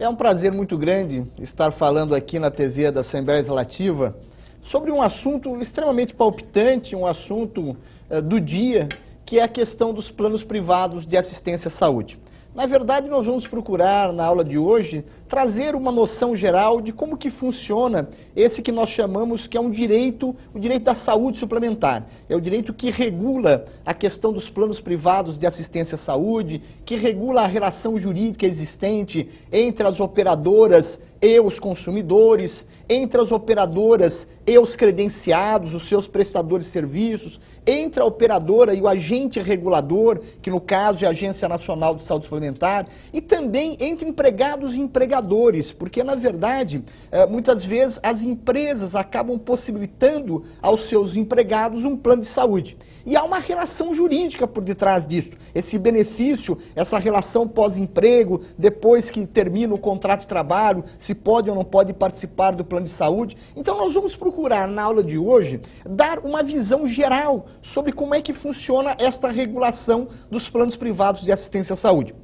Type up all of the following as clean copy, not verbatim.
É um prazer muito grande estar falando aqui na TV da Assembleia Legislativa sobre um assunto extremamente palpitante, um assunto do dia, que é a questão dos planos privados de assistência à saúde. Na verdade, nós vamos procurar, na aula de hoje, trazer uma noção geral de como que funciona esse que nós chamamos que é um direito, o direito da saúde suplementar. É o direito que regula a questão dos planos privados de assistência à saúde, que regula a relação jurídica existente entre as operadoras e os consumidores, entre as operadoras e os credenciados, os seus prestadores de serviços, entre a operadora e o agente regulador, que no caso é a Agência Nacional de Saúde Suplementar, e também entre empregados e empregadores, porque na verdade, muitas vezes as empresas acabam possibilitando aos seus empregados um plano de saúde. E há uma relação jurídica por detrás disso. Esse benefício, essa relação pós-emprego, depois que termina o contrato de trabalho, se pode ou não pode participar do plano de saúde. Então nós vamos procurar, na aula de hoje, dar uma visão geral sobre como é que funciona esta regulação dos planos privados de assistência à saúde.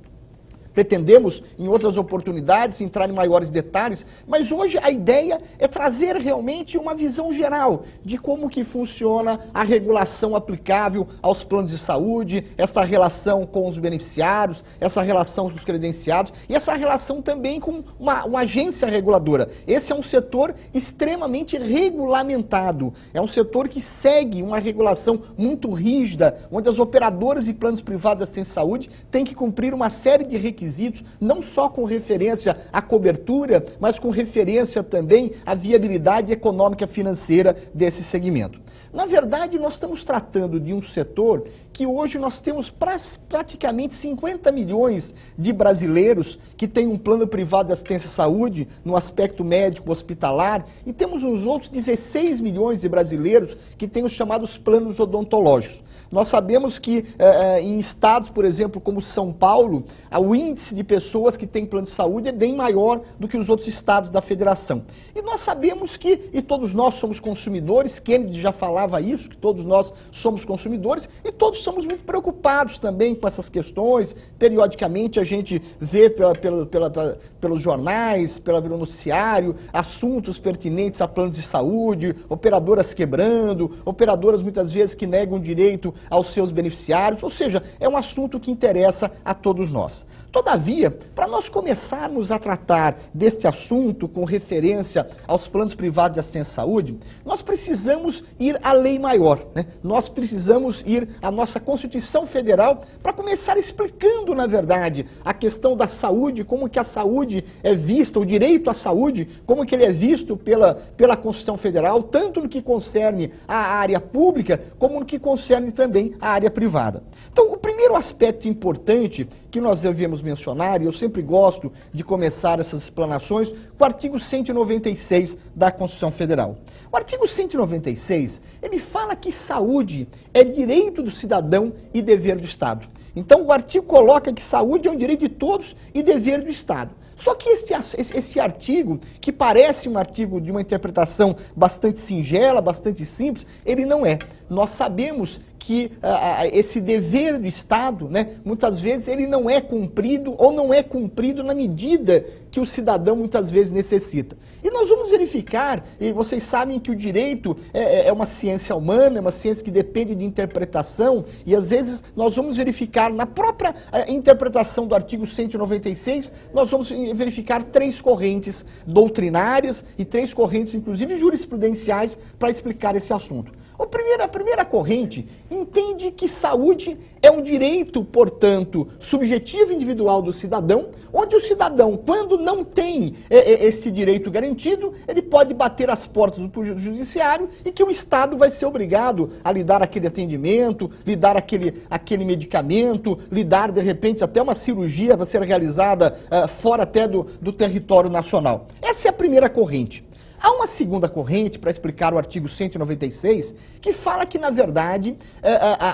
Pretendemos, em outras oportunidades, entrar em maiores detalhes, mas hoje a ideia é trazer realmente uma visão geral de como que funciona a regulação aplicável aos planos de saúde, essa relação com os beneficiários, essa relação com os credenciados e essa relação também com uma agência reguladora. Esse é um setor extremamente regulamentado, é um setor que segue uma regulação muito rígida, onde as operadoras e planos privados de assistência à saúde têm que cumprir uma série de requisitos, não só com referência à cobertura, mas com referência também à viabilidade econômica financeira desse segmento. Na verdade, nós estamos tratando de um setor que hoje nós temos praticamente 50 milhões de brasileiros que têm um plano privado de assistência à saúde no aspecto médico hospitalar e temos os outros 16 milhões de brasileiros que têm os chamados planos odontológicos. Nós sabemos que em estados, por exemplo, como São Paulo, o índice de pessoas que têm plano de saúde é bem maior do que os outros estados da federação. E nós sabemos que, e todos nós somos consumidores, Kennedy já falava isso, que todos nós somos consumidores, e todos somos muito preocupados também com essas questões. Periodicamente a gente vê pelos jornais, pelo noticiário, assuntos pertinentes a planos de saúde, operadoras quebrando, operadoras muitas vezes que negam direito aos seus beneficiários, ou seja, é um assunto que interessa a todos nós. Todavia, para nós começarmos a tratar deste assunto com referência aos planos privados de assistência à saúde, nós precisamos ir à lei maior, né? Nós precisamos ir à nossa Constituição Federal para começar explicando, na verdade, a questão da saúde, como que a saúde é vista, o direito à saúde, como que ele é visto pela Constituição Federal, tanto no que concerne a área pública, como no que concerne também a área privada. Então, o primeiro aspecto importante que nós devemos mencionar, e eu sempre gosto de começar essas explanações, com o artigo 196 da Constituição Federal. O artigo 196, ele fala que saúde é direito do cidadão e dever do Estado. Então o artigo coloca que saúde é um direito de todos e dever do Estado. Só que esse artigo, que parece um artigo de uma interpretação bastante singela, bastante simples, ele não é. Nós sabemos que esse dever do Estado, né, muitas vezes ele não é cumprido ou não é cumprido na medida que o cidadão muitas vezes necessita. E nós vamos verificar, e vocês sabem que o direito é uma ciência humana, é uma ciência que depende de interpretação, e às vezes nós vamos verificar na própria interpretação do artigo 196, nós vamos verificar três correntes doutrinárias e três correntes, inclusive jurisprudenciais, para explicar esse assunto. A primeira corrente entende que saúde é um direito, portanto, subjetivo e individual do cidadão, onde o cidadão, quando não tem esse direito garantido, ele pode bater as portas do judiciário e que o Estado vai ser obrigado a lhe dar aquele atendimento, lhe dar aquele medicamento, lhe dar, de repente, até uma cirurgia vai ser realizada fora até do território nacional. Essa é a primeira corrente. Há uma segunda corrente para explicar o artigo 196, que fala que, na verdade,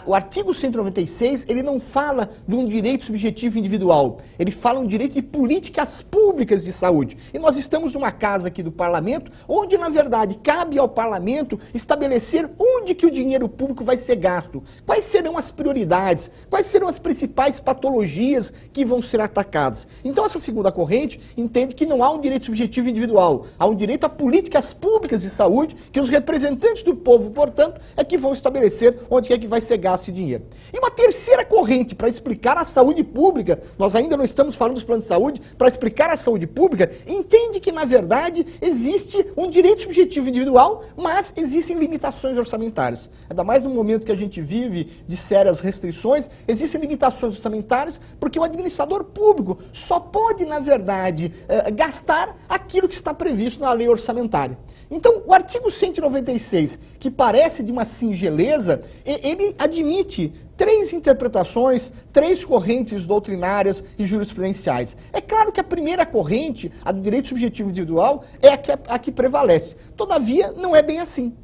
o artigo 196, ele não fala de um direito subjetivo individual, ele fala um direito de políticas públicas de saúde. E nós estamos numa casa aqui do Parlamento, onde, na verdade, cabe ao Parlamento estabelecer onde que o dinheiro público vai ser gasto, quais serão as prioridades, quais serão as principais patologias que vão ser atacadas. Então, essa segunda corrente entende que não há um direito subjetivo individual, há um direito a políticas públicas de saúde, que os representantes do povo, portanto, é que vão estabelecer onde é que vai ser gasto esse dinheiro. E uma terceira corrente para explicar a saúde pública, nós ainda não estamos falando dos planos de saúde, para explicar a saúde pública, entende que, na verdade, existe um direito subjetivo individual, mas existem limitações orçamentárias. Ainda mais no momento que a gente vive de sérias restrições, existem limitações orçamentárias, porque o administrador público só pode, na verdade, gastar aquilo que está previsto na lei orçamentária. Então, o artigo 196, que parece de uma singeleza, ele admite três interpretações, três correntes doutrinárias e jurisprudenciais. É claro que a primeira corrente, a do direito subjetivo individual, é a que prevalece. Todavia, não é bem assim.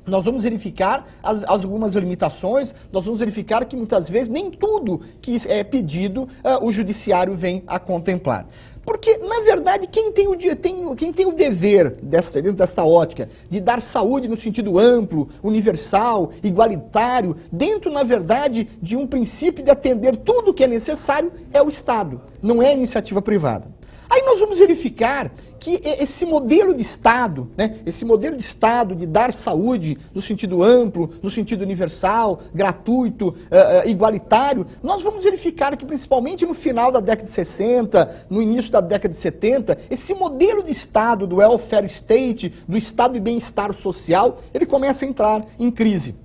Nós vamos verificar algumas limitações, nós vamos verificar que muitas vezes nem tudo que é pedido o judiciário vem a contemplar. Porque, na verdade, quem tem o dever, dentro desta ótica, de dar saúde no sentido amplo, universal, igualitário, dentro, na verdade, de um princípio de atender tudo o que é necessário, é o Estado, não é a iniciativa privada. Aí nós vamos verificar que esse modelo de Estado, né, esse modelo de Estado de dar saúde no sentido amplo, no sentido universal, gratuito, igualitário, nós vamos verificar que principalmente no final da década de 60, no início da década de 70, esse modelo de Estado, do welfare state, do Estado de bem-estar social, ele começa a entrar em crise.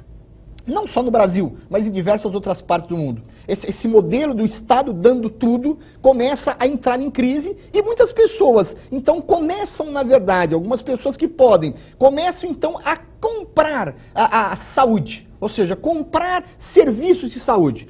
Não só no Brasil, mas em diversas outras partes do mundo. Esse modelo do Estado dando tudo começa a entrar em crise e muitas pessoas, então, começam, na verdade, algumas pessoas que podem, começam, então, a comprar a saúde. Ou seja, comprar serviços de saúde.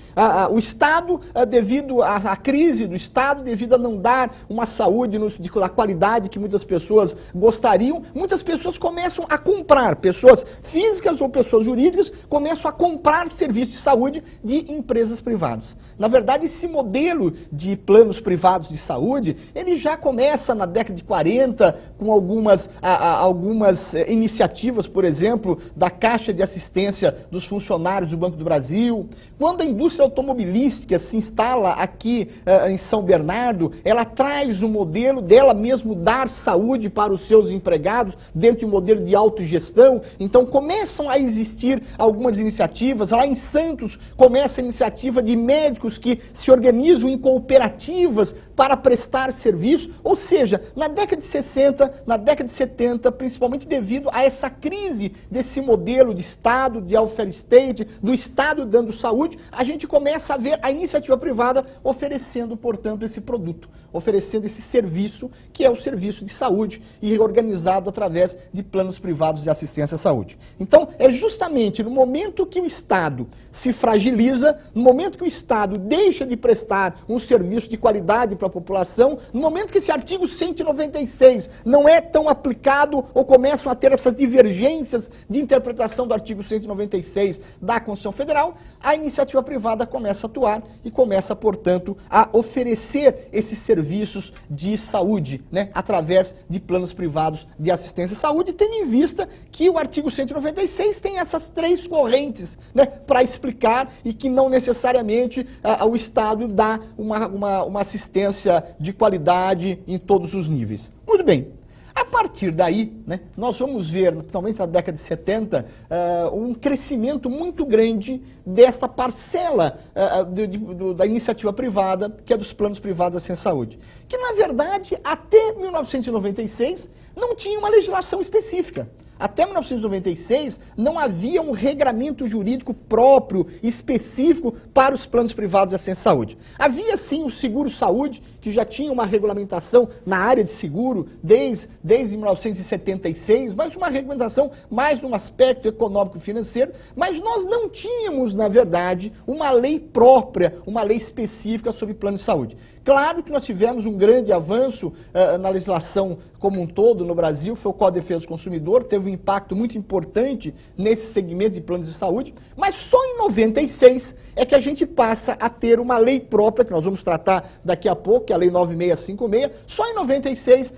O Estado, devido à crise do Estado, devido a não dar uma saúde da qualidade que muitas pessoas gostariam, muitas pessoas começam a comprar, pessoas físicas ou pessoas jurídicas, começam a comprar serviços de saúde de empresas privadas. Na verdade, esse modelo de planos privados de saúde, ele já começa na década de 40, com algumas iniciativas, por exemplo, da Caixa de Assistência dos funcionários do Banco do Brasil. Quando a indústria automobilística se instala aqui em São Bernardo, ela traz um modelo dela mesmo dar saúde para os seus empregados dentro de um modelo de autogestão. Então começam a existir algumas iniciativas. Lá em Santos começa a iniciativa de médicos que se organizam em cooperativas para prestar serviço. Ou seja, na década de 60, na década de 70, principalmente devido a essa crise desse modelo de Estado, de welfare state, do Estado dando saúde, a gente começa a ver a iniciativa privada oferecendo, portanto, esse produto, oferecendo esse serviço, que é o serviço de saúde e organizado através de planos privados de assistência à saúde. Então, é justamente no momento que o Estado se fragiliza, no momento que o Estado deixa de prestar um serviço de qualidade para a população, no momento que esse artigo 196 não é tão aplicado ou começam a ter essas divergências de interpretação do artigo 196 da Constituição Federal, a iniciativa privada começa a atuar e começa, portanto, a oferecer esses serviços de saúde, né, através de planos privados de assistência à saúde, tendo em vista que o artigo 196 tem essas três correntes, né, para explicar e que não necessariamente o Estado dá uma assistência de qualidade em todos os níveis. Muito bem. A partir daí, né, nós vamos ver, principalmente na década de 70, um crescimento muito grande desta parcela da iniciativa privada, que é dos planos privados de assistência à saúde. Que, na verdade, até 1996, não tinha uma legislação específica. Até 1996, não havia um regramento jurídico próprio, específico, para os planos privados de assistência à saúde. Havia, sim, o seguro-saúde, que já tinha uma regulamentação na área de seguro desde 1976, mas uma regulamentação mais no aspecto econômico-financeiro, mas nós não tínhamos, na verdade, uma lei própria, uma lei específica sobre plano de saúde. Claro que nós tivemos um grande avanço na legislação como um todo no Brasil, foi o Código de Defesa do Consumidor, teve um impacto muito importante nesse segmento de planos de saúde, mas só em 96 é que a gente passa a ter uma lei própria, que nós vamos tratar daqui a pouco, que é a Lei 9656, só em 96,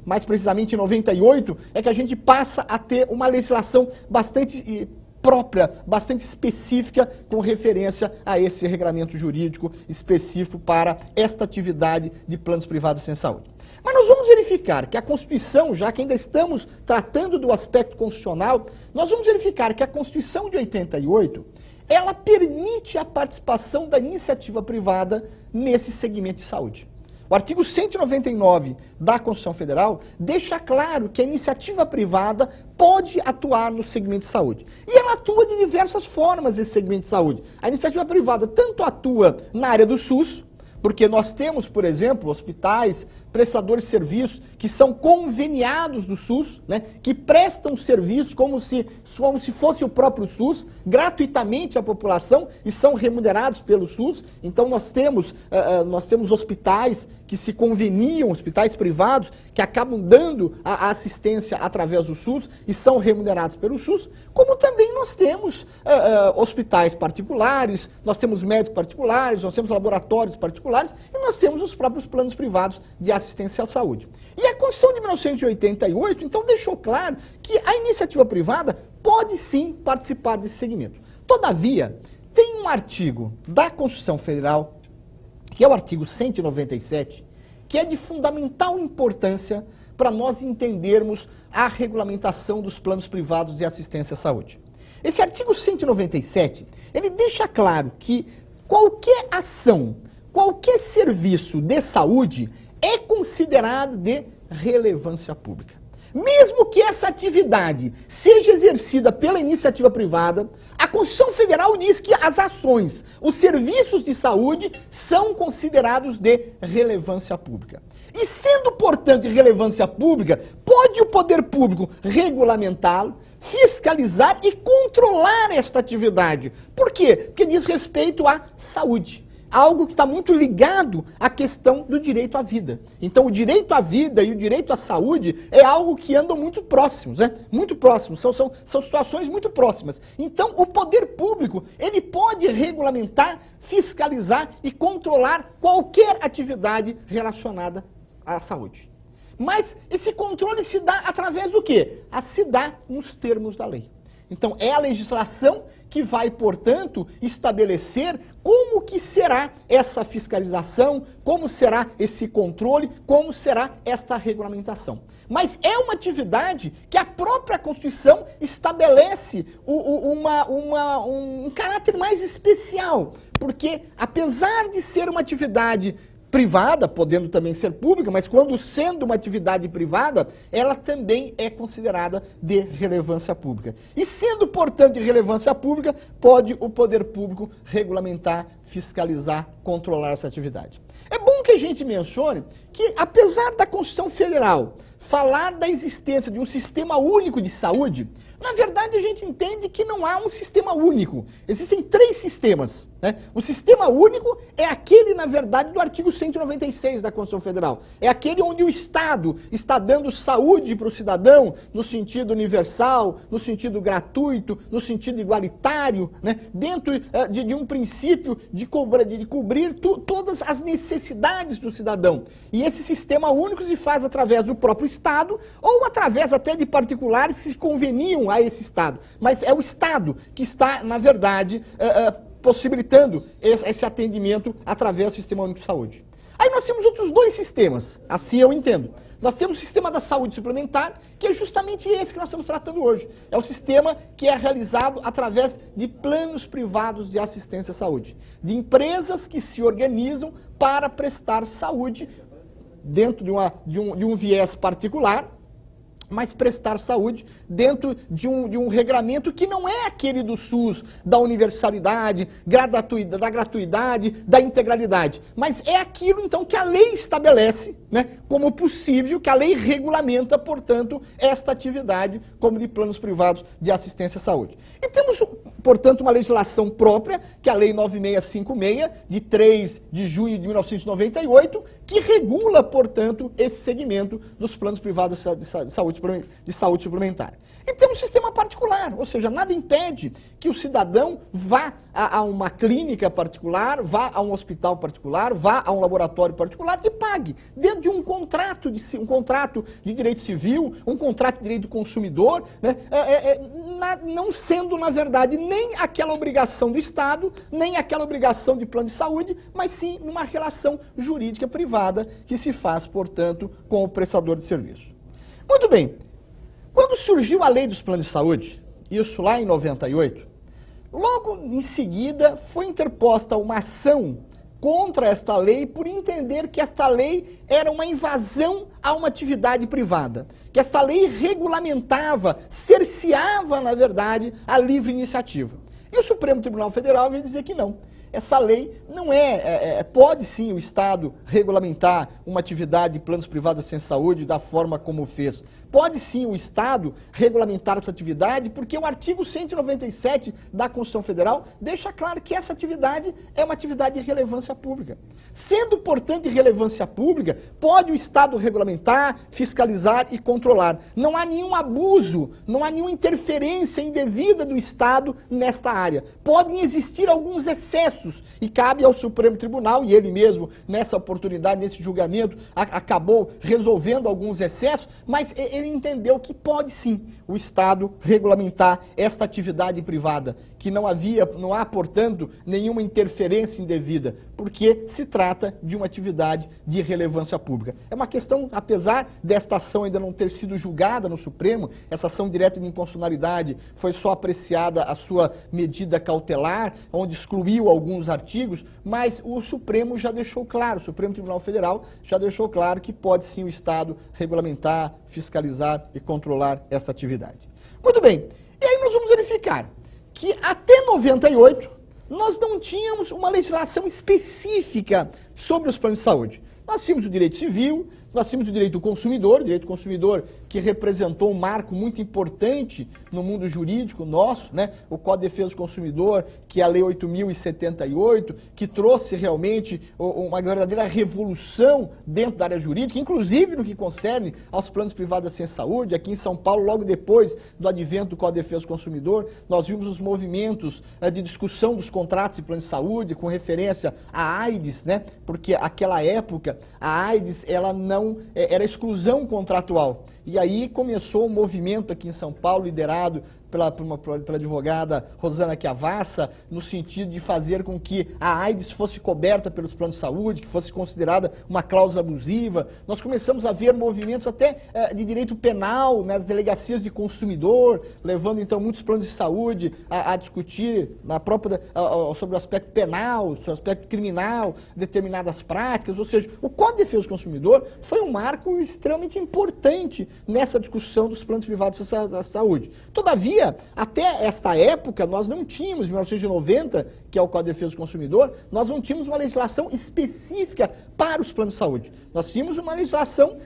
mais precisamente em 98, é que a gente passa a ter uma legislação bastante própria, bastante específica, com referência a esse regramento jurídico específico para esta atividade de planos privados sem saúde. Mas nós vamos verificar que a Constituição, já que ainda estamos tratando do aspecto constitucional, nós vamos verificar que a Constituição de 88, ela permite a participação da iniciativa privada nesse segmento de saúde. O artigo 199 da Constituição Federal deixa claro que a iniciativa privada pode atuar no segmento de saúde. E ela atua de diversas formas nesse segmento de saúde. A iniciativa privada tanto atua na área do SUS, porque nós temos, por exemplo, hospitais, prestadores de serviços que são conveniados do SUS, né, que prestam serviço como se fosse o próprio SUS, gratuitamente à população e são remunerados pelo SUS. Então nós temos hospitais que se conveniam, hospitais privados, que acabam dando a assistência através do SUS e são remunerados pelo SUS, como também nós temos hospitais particulares, nós temos médicos particulares, nós temos laboratórios particulares e nós temos os próprios planos privados de assistência à saúde. E a Constituição de 1988, então, deixou claro que a iniciativa privada pode sim participar desse segmento. Todavia, tem um artigo da Constituição Federal, que é o artigo 197, que é de fundamental importância para nós entendermos a regulamentação dos planos privados de assistência à saúde. Esse artigo 197, ele deixa claro que qualquer ação, qualquer serviço de saúde é considerado de relevância pública. Mesmo que essa atividade seja exercida pela iniciativa privada, a Constituição Federal diz que as ações, os serviços de saúde são considerados de relevância pública. E sendo, portanto, de relevância pública, pode o poder público regulamentá-lo, fiscalizar e controlar esta atividade. Por quê? Porque diz respeito à saúde. Algo que está muito ligado à questão do direito à vida. Então, o direito à vida e o direito à saúde é algo que andam muito próximos, né? Muito próximos, são situações muito próximas. Então, o poder público, ele pode regulamentar, fiscalizar e controlar qualquer atividade relacionada à saúde. Mas esse controle se dá através do quê? Se dá nos termos da lei. Então, é a legislação que vai, portanto, estabelecer como que será essa fiscalização, como será esse controle, como será esta regulamentação. Mas é uma atividade que a própria Constituição estabelece um caráter mais especial, porque apesar de ser uma atividade privada, podendo também ser pública, mas quando sendo uma atividade privada, ela também é considerada de relevância pública. E sendo, portanto, de relevância pública, pode o poder público regulamentar, fiscalizar, controlar essa atividade. É bom que a gente mencione que, apesar da Constituição Federal falar da existência de um sistema único de saúde, na verdade a gente entende que não há um sistema único. Existem 3 sistemas, né? O sistema único é aquele, na verdade, do artigo 196 da Constituição Federal. É aquele onde o Estado está dando saúde para o cidadão no sentido universal, no sentido gratuito, no sentido igualitário, né? Dentro de um princípio de cobrir todas as necessidades do cidadão. E esse sistema único se faz através do próprio Estado ou através até de particulares que se conveniam a esse Estado. Mas é o Estado que está, na verdade, possibilitando esse atendimento através do Sistema Único de Saúde. Aí nós temos outros 2 sistemas, assim eu entendo. Nós temos o sistema da saúde suplementar, que é justamente esse que nós estamos tratando hoje. É o sistema que é realizado através de planos privados de assistência à saúde. De empresas que se organizam para prestar saúde dentro de um viés particular, mas prestar saúde dentro de um regramento que não é aquele do SUS, da universalidade, da gratuidade, da integralidade, mas é aquilo então que a lei estabelece, né, como possível, que a lei regulamenta, portanto, esta atividade como de planos privados de assistência à saúde. E temos, portanto, uma legislação própria, que é a Lei 9656, de 3 de junho de 1998, que regula, portanto, esse segmento dos planos privados de saúde suplementar. E temos um sistema particular, ou seja, nada impede que o cidadão vá a uma clínica particular, vá a um hospital particular, vá a um laboratório particular e pague, dentro de um contrato de direito civil, um contrato de direito do consumidor, né, não sendo, na verdade, nem aquela obrigação do Estado, nem aquela obrigação de plano de saúde, mas sim numa relação jurídica privada que se faz, portanto, com o prestador de serviço. Muito bem. Quando surgiu a lei dos planos de saúde, isso lá em 98, logo em seguida foi interposta uma ação contra esta lei por entender que esta lei era uma invasão a uma atividade privada, que esta lei regulamentava, cerceava, na verdade, a livre iniciativa. E o Supremo Tribunal Federal veio dizer que não. Essa lei não pode sim o Estado regulamentar uma atividade de planos privados sem saúde da forma como fez. Pode sim o Estado regulamentar essa atividade, porque o artigo 197 da Constituição Federal deixa claro que essa atividade é uma atividade de relevância pública. Sendo, portanto, de relevância pública, pode o Estado regulamentar, fiscalizar e controlar. Não há nenhum abuso, não há nenhuma interferência indevida do Estado nesta área. Podem existir alguns excessos e cabe ao Supremo Tribunal, e ele mesmo, nessa oportunidade, nesse julgamento, acabou resolvendo alguns excessos, mas ele entendeu que pode sim o Estado regulamentar esta atividade privada, que não há, portanto, nenhuma interferência indevida, porque se trata de uma atividade de relevância pública. É uma questão, apesar desta ação ainda não ter sido julgada no Supremo, essa ação direta de inconstitucionalidade foi só apreciada a sua medida cautelar, onde excluiu alguns artigos, mas o Supremo já deixou claro, o Supremo Tribunal Federal já deixou claro que pode sim o Estado regulamentar, fiscalizar e controlar essa atividade. Muito bem, e aí nós vamos verificar que até 98 nós não tínhamos uma legislação específica sobre os planos de saúde. Nós tínhamos o direito civil, nós tínhamos o direito do consumidor que representou um marco muito importante no mundo jurídico nosso, né? O Código de Defesa do Consumidor, que é a Lei 8.078, que trouxe realmente uma verdadeira revolução dentro da área jurídica, inclusive no que concerne aos planos privados sem saúde. Aqui em São Paulo, logo depois do advento do Código de Defesa do Consumidor, nós vimos os movimentos de discussão dos contratos de plano de saúde com referência à AIDS, né? Porque naquela época a AIDS ela não era exclusão contratual. E aí começou um movimento aqui em São Paulo, liderado pela advogada Rosana Chiavassa, no sentido de fazer com que a AIDS fosse coberta pelos planos de saúde, que fosse considerada uma cláusula abusiva. Nós começamos a ver movimentos até de direito penal nas delegacias de consumidor, levando então muitos planos de saúde a discutir sobre o aspecto penal, sobre o aspecto criminal, determinadas práticas. Ou seja, o Código de Defesa do Consumidor foi um marco extremamente importante nessa discussão dos planos privados de saúde. Todavia, até esta época, nós não tínhamos, em 1990, que é o Código de Defesa do Consumidor, nós não tínhamos uma legislação específica para os planos de saúde. Nós tínhamos uma legislação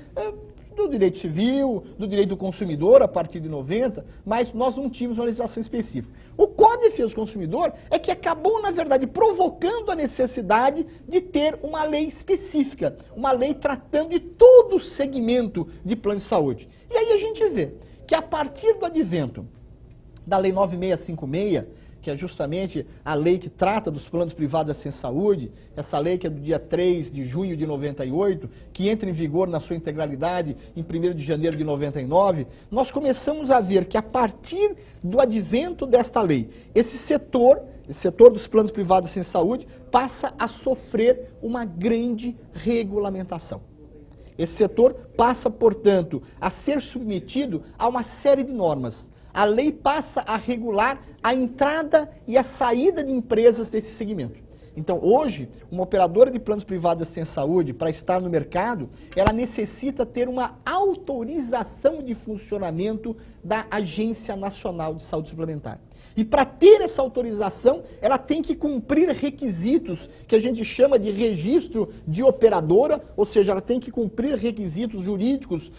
do direito civil, do direito do consumidor, a partir de 90, mas nós não tínhamos uma legislação específica. O Código de Defesa do Consumidor é que acabou, na verdade, provocando a necessidade de ter uma lei específica, uma lei tratando de todo o segmento de plano de saúde. E aí a gente vê que a partir do advento da Lei 9656, que é justamente a lei que trata dos planos privados sem saúde, essa lei que é do dia 3 de junho de 98, que entra em vigor na sua integralidade em 1º de janeiro de 99, nós começamos a ver que a partir do advento desta lei, esse setor dos planos privados sem saúde, passa a sofrer uma grande regulamentação. Esse setor passa, portanto, a ser submetido a uma série de normas. A lei passa a regular a entrada e a saída de empresas desse segmento. Então, hoje, uma operadora de planos privados de assistência à saúde, para estar no mercado, ela necessita ter uma autorização de funcionamento da Agência Nacional de Saúde Suplementar. E para ter essa autorização, ela tem que cumprir requisitos que a gente chama de registro de operadora, ou seja, ela tem que cumprir requisitos jurídicos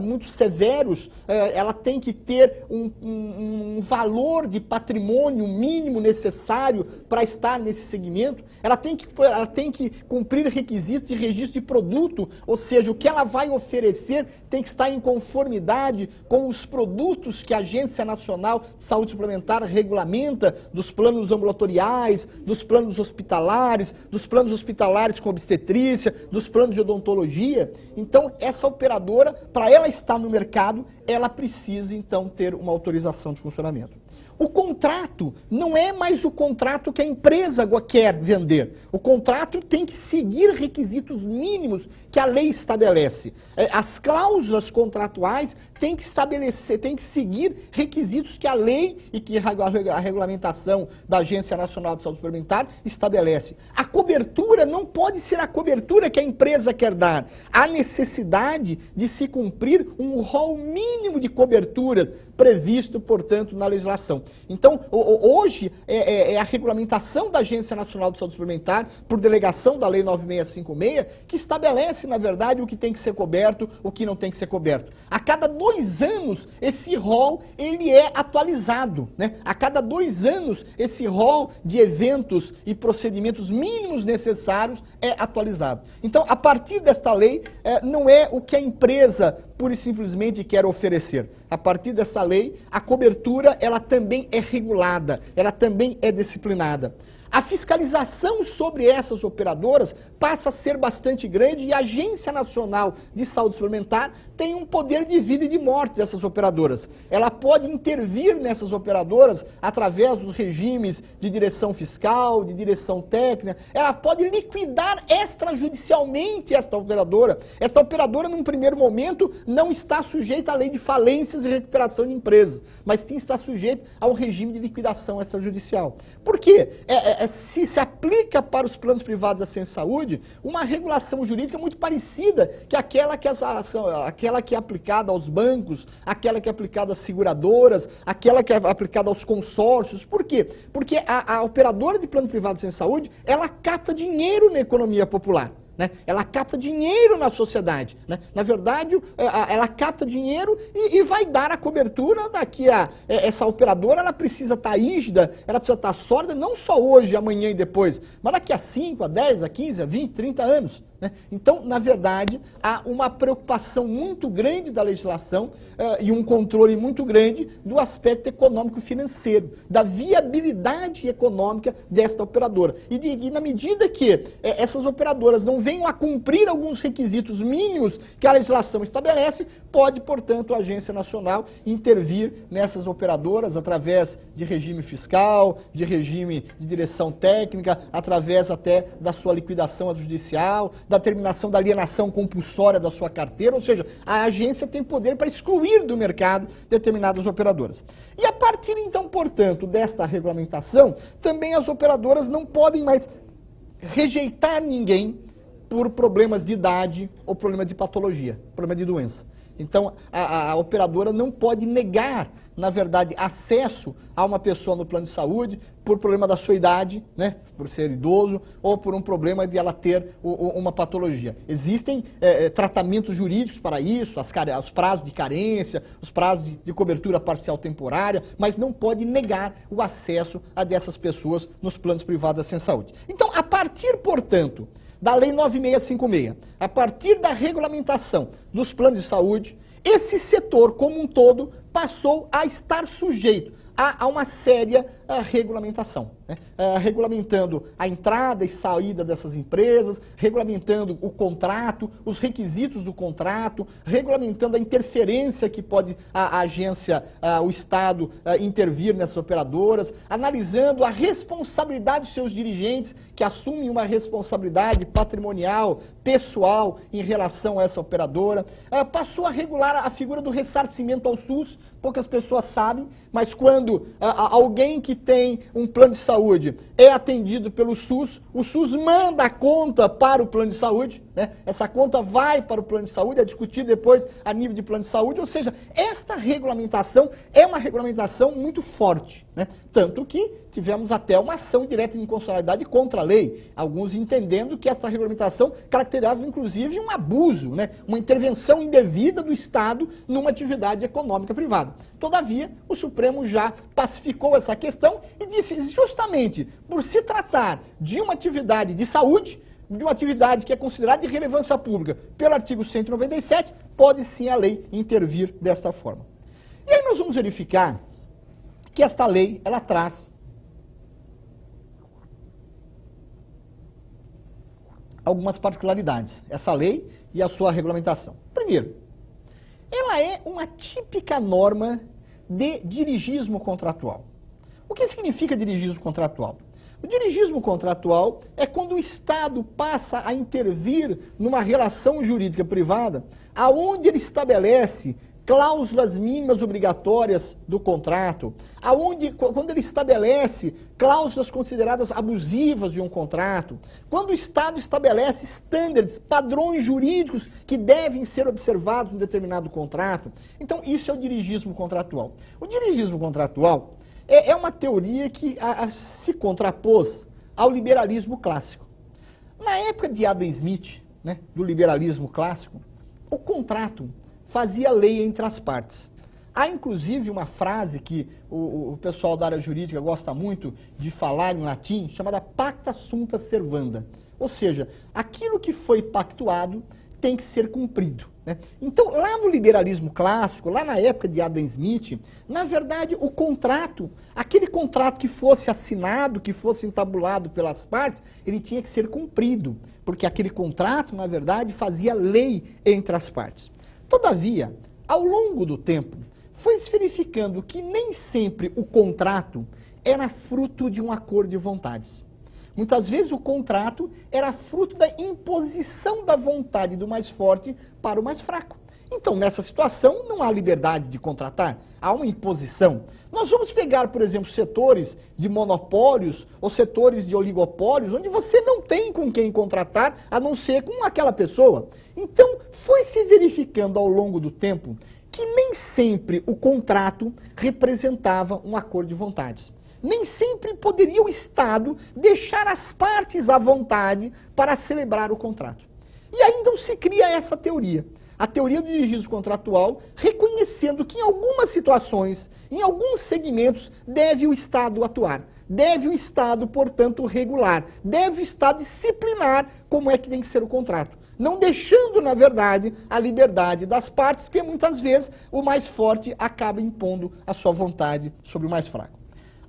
muito severos, ela tem que ter um valor de patrimônio mínimo necessário para estar nesse segmento, ela tem que cumprir requisitos de registro de produto, ou seja, o que ela vai oferecer tem que estar em conformidade com os produtos que a Agência Nacional de Saúde Suplementar regulamenta, dos planos ambulatoriais, dos planos hospitalares com obstetrícia, dos planos de odontologia. Então, essa operadora, para ela estar no mercado, ela precisa, então, ter uma autorização de funcionamento. O contrato não é mais o contrato que a empresa quer vender. O contrato tem que seguir requisitos mínimos que a lei estabelece. As cláusulas contratuais têm que seguir requisitos que a lei e que a regulamentação da Agência Nacional de Saúde Suplementar estabelece. A cobertura não pode ser a cobertura que a empresa quer dar. Há necessidade de se cumprir um rol mínimo de cobertura previsto, portanto, na legislação. Então, hoje, é a regulamentação da Agência Nacional de Saúde Suplementar, por delegação da Lei 9656, que estabelece, na verdade, o que tem que ser coberto, o que não tem que ser coberto. A cada 2 anos, esse rol, ele é atualizado, né? A cada 2 anos, esse rol de eventos e procedimentos mínimos necessários é atualizado. Então, a partir desta lei, não é o que a empresa pura e simplesmente quer oferecer. A partir dessa lei, a cobertura, ela também é regulada, ela também é disciplinada. A fiscalização sobre essas operadoras passa a ser bastante grande e a Agência Nacional de Saúde Suplementar tem um poder de vida e de morte dessas operadoras. Ela pode intervir nessas operadoras através dos regimes de direção fiscal, de direção técnica. Ela pode liquidar extrajudicialmente esta operadora. Esta operadora, num primeiro momento, não está sujeita à lei de falências e recuperação de empresas, mas sim está sujeita ao regime de liquidação extrajudicial. Por quê? Se aplica para os planos privados de assistência à saúde uma regulação jurídica muito parecida que aquela que é aplicada aos bancos, aquela que é aplicada às seguradoras, aquela que é aplicada aos consórcios. Por quê? Porque a operadora de plano privado de assistência à saúde, ela capta dinheiro na economia popular. Né? Ela capta dinheiro na sociedade. Né? Na verdade, ela capta dinheiro e vai dar a cobertura daqui a... Essa operadora, ela precisa estar rígida, ela precisa estar sólida, não só hoje, amanhã e depois, mas daqui a 5, a 10, a 15, a 20, 30 anos. Né? Então, na verdade, há uma preocupação muito grande da legislação e um controle muito grande do aspecto econômico-financeiro, da viabilidade econômica desta operadora. E na medida que essas operadoras não venham a cumprir alguns requisitos mínimos que a legislação estabelece, pode, portanto, a Agência Nacional intervir nessas operadoras através de regime fiscal, de regime de direção técnica, através até da sua liquidação judicial, da terminação da alienação compulsória da sua carteira, ou seja, a agência tem poder para excluir do mercado determinadas operadoras. E a partir, então, portanto, desta regulamentação, também as operadoras não podem mais rejeitar ninguém por problemas de idade ou problema de patologia, problema de doença. Então, a operadora não pode negar, na verdade, acesso a uma pessoa no plano de saúde por problema da sua idade, né, por ser idoso, ou por um problema de ela ter uma patologia. Existem tratamentos jurídicos para isso, os prazos de carência, os prazos de cobertura parcial temporária, mas não pode negar o acesso a dessas pessoas nos planos privados de assistência à saúde. Então, a partir, portanto, da Lei 9656, a partir da regulamentação dos planos de saúde, esse setor como um todo passou a estar sujeito a uma séria regulamentação, né? Regulamentando a entrada e saída dessas empresas, regulamentando o contrato, os requisitos do contrato, regulamentando a interferência que pode a agência, o Estado intervir nessas operadoras, analisando a responsabilidade dos seus dirigentes, que assumem uma responsabilidade patrimonial, pessoal, em relação a essa operadora. Passou a regular a figura do ressarcimento ao SUS, poucas pessoas sabem, mas quando quando alguém que tem um plano de saúde é atendido pelo SUS, o SUS manda a conta para o plano de saúde, né? Essa conta vai para o plano de saúde, é discutido depois a nível de plano de saúde, ou seja, esta regulamentação é uma regulamentação muito forte, né? Tanto que tivemos até uma ação direta de inconstitucionalidade contra a lei, alguns entendendo que essa regulamentação caracterizava inclusive um abuso, né? Uma intervenção indevida do Estado numa atividade econômica privada. Todavia, o Supremo já pacificou essa questão e disse justamente por se tratar de uma atividade de saúde, de uma atividade que é considerada de relevância pública pelo artigo 197, pode sim a lei intervir desta forma. E aí nós vamos verificar que esta lei, ela traz algumas particularidades, essa lei e a sua regulamentação. Primeiro, ela é uma típica norma de dirigismo contratual. O que significa dirigismo contratual? O dirigismo contratual é quando o Estado passa a intervir numa relação jurídica privada, aonde ele estabelece cláusulas mínimas obrigatórias do contrato, quando ele estabelece cláusulas consideradas abusivas de um contrato, quando o Estado estabelece estándares, padrões jurídicos que devem ser observados em determinado contrato. Então, isso é o dirigismo contratual. O dirigismo contratual é uma teoria que se contrapôs ao liberalismo clássico. Na época de Adam Smith, né, do liberalismo clássico, o contrato fazia lei entre as partes. Há, inclusive, uma frase que o pessoal da área jurídica gosta muito de falar em latim, chamada pacta sunt servanda. Ou seja, aquilo que foi pactuado tem que ser cumprido, né? Então, lá no liberalismo clássico, lá na época de Adam Smith, na verdade, o contrato, aquele contrato que fosse assinado, que fosse entabulado pelas partes, ele tinha que ser cumprido, porque aquele contrato, na verdade, fazia lei entre as partes. Todavia, ao longo do tempo, foi se verificando que nem sempre o contrato era fruto de um acordo de vontades. Muitas vezes o contrato era fruto da imposição da vontade do mais forte para o mais fraco. Então, nessa situação, não há liberdade de contratar, há uma imposição. Nós vamos pegar, por exemplo, setores de monopólios ou setores de oligopólios, onde você não tem com quem contratar, a não ser com aquela pessoa. Então, foi se verificando ao longo do tempo que nem sempre o contrato representava um acordo de vontades. Nem sempre poderia o Estado deixar as partes à vontade para celebrar o contrato. E aí então se cria essa teoria, a teoria do dirigismo contratual, reconhecendo que em algumas situações, em alguns segmentos, deve o Estado atuar. Deve o Estado, portanto, regular. Deve o Estado disciplinar como é que tem que ser o contrato. Não deixando, na verdade, a liberdade das partes, porque muitas vezes o mais forte acaba impondo a sua vontade sobre o mais fraco.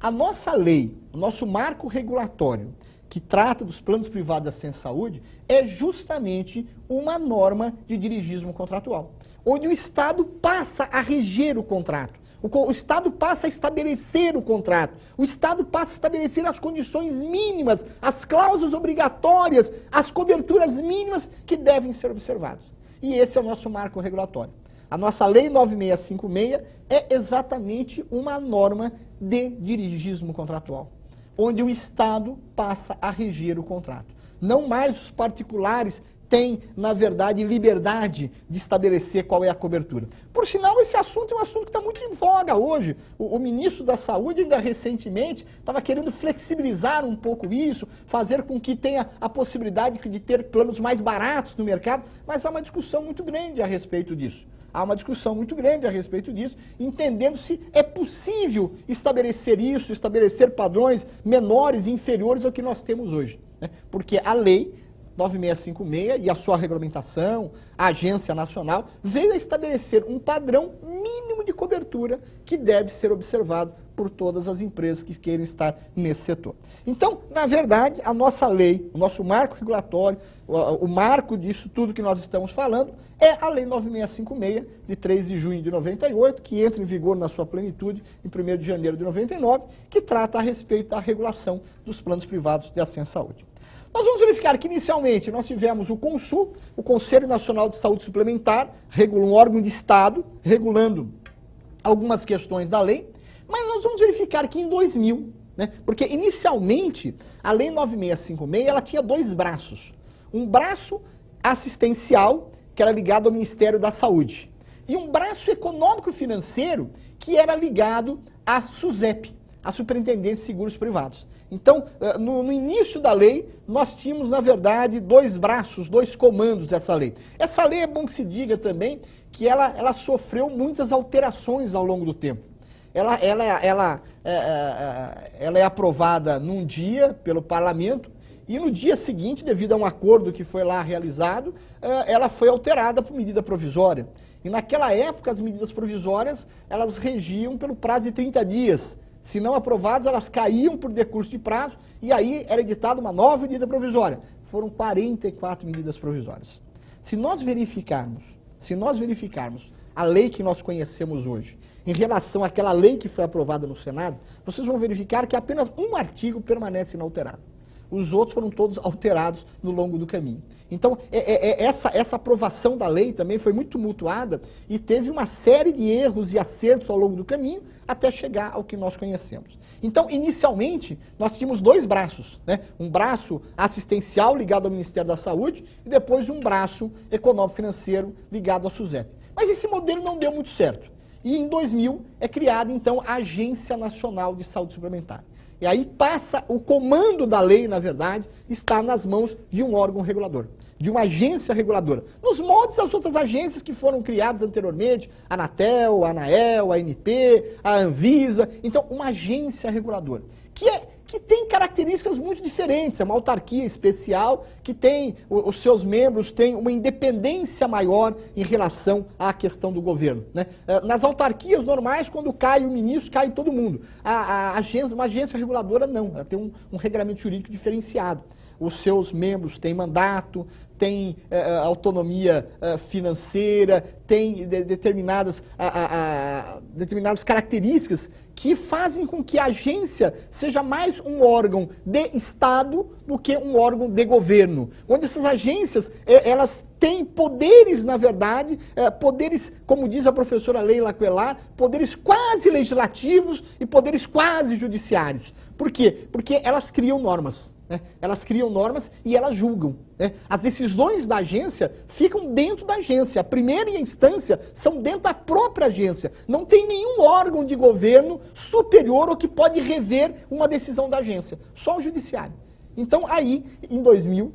A nossa lei, o nosso marco regulatório, que trata dos planos privados de assistência à saúde, é justamente uma norma de dirigismo contratual, onde o Estado passa a reger o contrato, o Estado passa a estabelecer o contrato, o Estado passa a estabelecer as condições mínimas, as cláusulas obrigatórias, as coberturas mínimas que devem ser observadas. E esse é o nosso marco regulatório. A nossa Lei 9656 é exatamente uma norma de dirigismo contratual, onde o Estado passa a reger o contrato. Não mais os particulares têm, na verdade, liberdade de estabelecer qual é a cobertura. Por sinal, esse assunto é um assunto que está muito em voga hoje. O ministro da Saúde, ainda recentemente, estava querendo flexibilizar um pouco isso, fazer com que tenha a possibilidade de ter planos mais baratos no mercado, mas há uma discussão muito grande a respeito disso. Há uma discussão muito grande a respeito disso, entendendo se é possível estabelecer isso, estabelecer padrões menores e inferiores ao que nós temos hoje, né? Porque a lei 9656 e a sua regulamentação, a Agência Nacional, veio a estabelecer um padrão mínimo de cobertura que deve ser observado por todas as empresas que queiram estar nesse setor. Então, na verdade, a nossa lei, o nosso marco regulatório, o marco disso tudo que nós estamos falando, é a Lei 9656, de 3 de junho de 98, que entra em vigor na sua plenitude em 1º de janeiro de 99, que trata a respeito da regulação dos planos privados de assistência à saúde. Nós vamos verificar que, inicialmente, nós tivemos o CONSUL, o Conselho Nacional de Saúde Suplementar, um órgão de Estado, regulando algumas questões da lei. Mas nós vamos verificar que em 2000, né, porque inicialmente a Lei 9656 ela tinha dois braços. Um braço assistencial, que era ligado ao Ministério da Saúde, e um braço econômico-financeiro, que era ligado à SUSEP, a Superintendência de Seguros Privados. Então, no início da lei, nós tínhamos, na verdade, dois braços, dois comandos dessa lei. Essa lei, é bom que se diga também, que ela sofreu muitas alterações ao longo do tempo. Ela é aprovada num dia pelo parlamento, e no dia seguinte, devido a um acordo que foi lá realizado, ela foi alterada por medida provisória. E naquela época, as medidas provisórias, elas regiam pelo prazo de 30 dias. Se não aprovadas, elas caíam por decurso de prazo, e aí era editada uma nova medida provisória. Foram 44 medidas provisórias. Se nós verificarmos a lei que nós conhecemos hoje, em relação àquela lei que foi aprovada no Senado, vocês vão verificar que apenas um artigo permanece inalterado. Os outros foram todos alterados no longo do caminho. Então, essa aprovação da lei também foi muito tumultuada e teve uma série de erros e acertos ao longo do caminho até chegar ao que nós conhecemos. Então, inicialmente, nós tínhamos dois braços, né? Um braço assistencial ligado ao Ministério da Saúde e depois um braço econômico-financeiro ligado ao SUSEP. Mas esse modelo não deu muito certo. E em 2000 é criada, então, a Agência Nacional de Saúde Suplementar. E aí passa, o comando da lei, na verdade, está nas mãos de um órgão regulador, de uma agência reguladora. Nos moldes das outras agências que foram criadas anteriormente, a Anatel, a Anael, a ANP, a Anvisa. Então, uma agência reguladora, que tem características muito diferentes. É uma autarquia especial que tem, os seus membros têm uma independência maior em relação à questão do governo, né? Nas autarquias normais, quando cai o ministro, cai todo mundo. Uma agência reguladora não, ela tem um regramento jurídico diferenciado. Os seus membros têm mandato, têm autonomia financeira, têm determinadas características que fazem com que a agência seja mais um órgão de Estado do que um órgão de governo. Onde essas agências, elas têm poderes, na verdade, poderes, como diz a professora Leila Quellar, poderes quase legislativos e poderes quase judiciários. Por quê? Porque elas criam normas. Elas criam normas e elas julgam. As decisões da agência ficam dentro da agência. A primeira instância são dentro da própria agência. Não tem nenhum órgão de governo superior ou que pode rever uma decisão da agência. Só o judiciário. Então, aí, em 2000,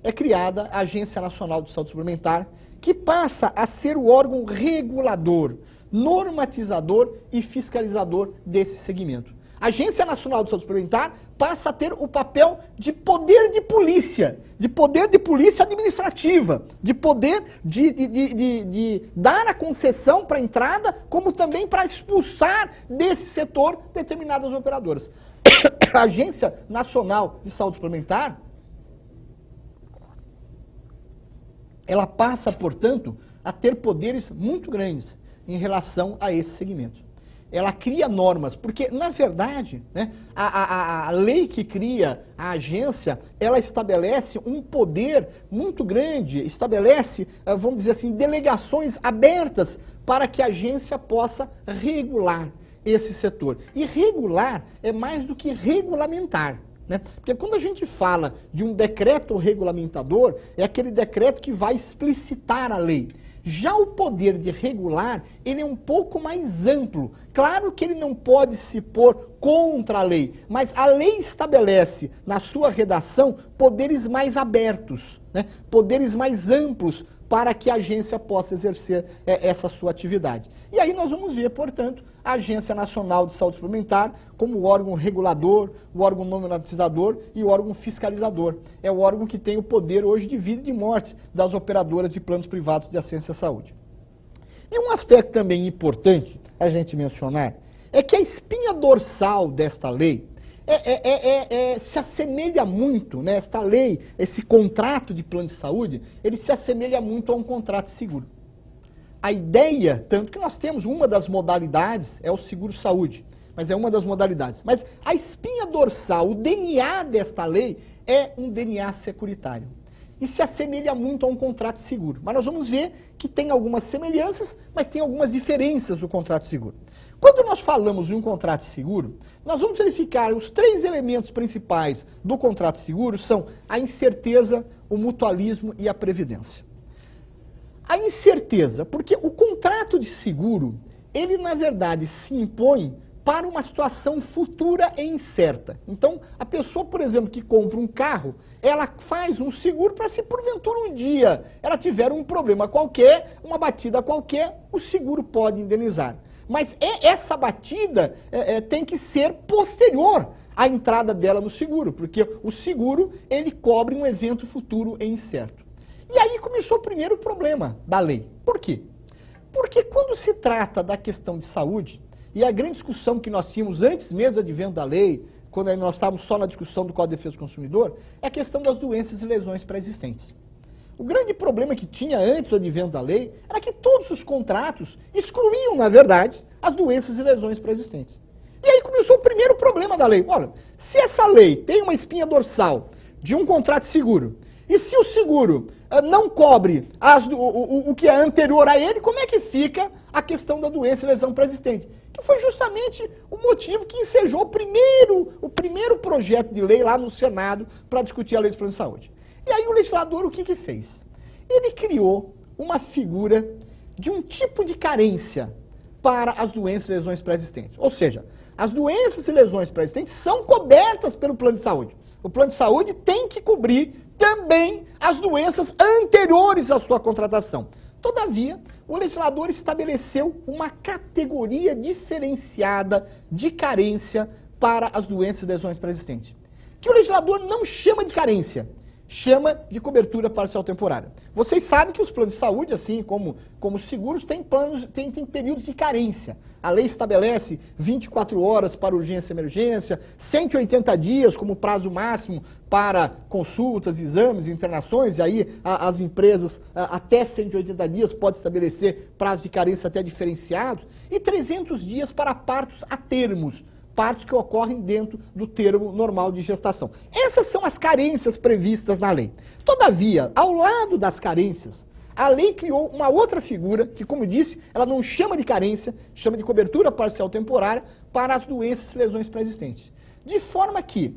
é criada a Agência Nacional de Saúde Suplementar, que passa a ser o órgão regulador, normatizador e fiscalizador desse segmento. A Agência Nacional de Saúde Suplementar passa a ter o papel de poder de polícia administrativa, de poder de dar a concessão para a entrada, como também para expulsar desse setor determinadas operadoras. A Agência Nacional de Saúde Suplementar, ela passa, portanto, a ter poderes muito grandes em relação a esse segmento. Ela cria normas, porque, na verdade, né, a lei que cria a agência, ela estabelece um poder muito grande, estabelece, vamos dizer assim, delegações abertas para que a agência possa regular esse setor. E regular é mais do que regulamentar. Né? Porque quando a gente fala de um decreto regulamentador, é aquele decreto que vai explicitar a lei. Já o poder de regular, ele é um pouco mais amplo. Claro que ele não pode se pôr contra a lei, mas a lei estabelece, na sua redação, poderes mais abertos, né? Poderes mais amplos para que a agência possa exercer essa sua atividade. E aí nós vamos ver, portanto, a Agência Nacional de Saúde Suplementar como o órgão regulador, o órgão normatizador e o órgão fiscalizador. É o órgão que tem o poder hoje de vida e de morte das operadoras de planos privados de assistência à saúde. E um aspecto também importante a gente mencionar é que a espinha dorsal desta lei se assemelha muito, né, esta lei, esse contrato de plano de saúde, ele se assemelha muito a um contrato de seguro. A ideia, tanto que nós temos uma das modalidades, é o seguro-saúde, mas é uma das modalidades. Mas a espinha dorsal, o DNA desta lei, é um DNA securitário. E se assemelha muito a um contrato de seguro. Mas nós vamos ver que tem algumas semelhanças, mas tem algumas diferenças do contrato de seguro. Quando nós falamos de um contrato de seguro, nós vamos verificar os 3 elementos principais do contrato de seguro são a incerteza, o mutualismo e a previdência. A incerteza, porque o contrato de seguro, ele na verdade se impõe para uma situação futura e incerta. Então, a pessoa, por exemplo, que compra um carro, ela faz um seguro para se porventura um dia ela tiver um problema qualquer, uma batida qualquer, o seguro pode indenizar. Mas essa batida tem que ser posterior à entrada dela no seguro, porque o seguro ele cobre um evento futuro e incerto. E aí começou o primeiro problema da lei. Por quê? Porque quando se trata da questão de saúde, e a grande discussão que nós tínhamos antes mesmo do advento da lei, quando nós estávamos só na discussão do Código de Defesa do Consumidor, é a questão das doenças e lesões pré-existentes. O grande problema que tinha antes do advento da lei era que todos os contratos excluíam, na verdade, as doenças e lesões pré-existentes. E aí começou o primeiro problema da lei. Olha, se essa lei tem uma espinha dorsal de um contrato de seguro, e se o seguro não cobre o que é anterior a ele, como é que fica a questão da doença e lesão pré-existente? Que foi justamente o motivo que ensejou o primeiro projeto de lei lá no Senado para discutir a lei de plano de saúde. E aí o legislador o que fez? Ele criou uma figura de um tipo de carência para as doenças e lesões pré-existentes. Ou seja, as doenças e lesões pré-existentes são cobertas pelo plano de saúde. O plano de saúde tem que cobrir também as doenças anteriores à sua contratação. Todavia, o legislador estabeleceu uma categoria diferenciada de carência para as doenças e lesões pré-existentes, que o legislador não chama de carência, chama de cobertura parcial temporária. Vocês sabem que os planos de saúde, assim como os seguros, têm períodos de carência. A lei estabelece 24 horas para urgência e emergência, 180 dias como prazo máximo para consultas, exames, internações, e aí as empresas até 180 dias podem estabelecer prazo de carência até diferenciados, e 300 dias para partos a termos, partos que ocorrem dentro do termo normal de gestação. Essas são as carências previstas na lei. Todavia, ao lado das carências, a lei criou uma outra figura que, como eu disse, ela não chama de carência, chama de cobertura parcial temporária para as doenças e lesões pré-existentes. De forma que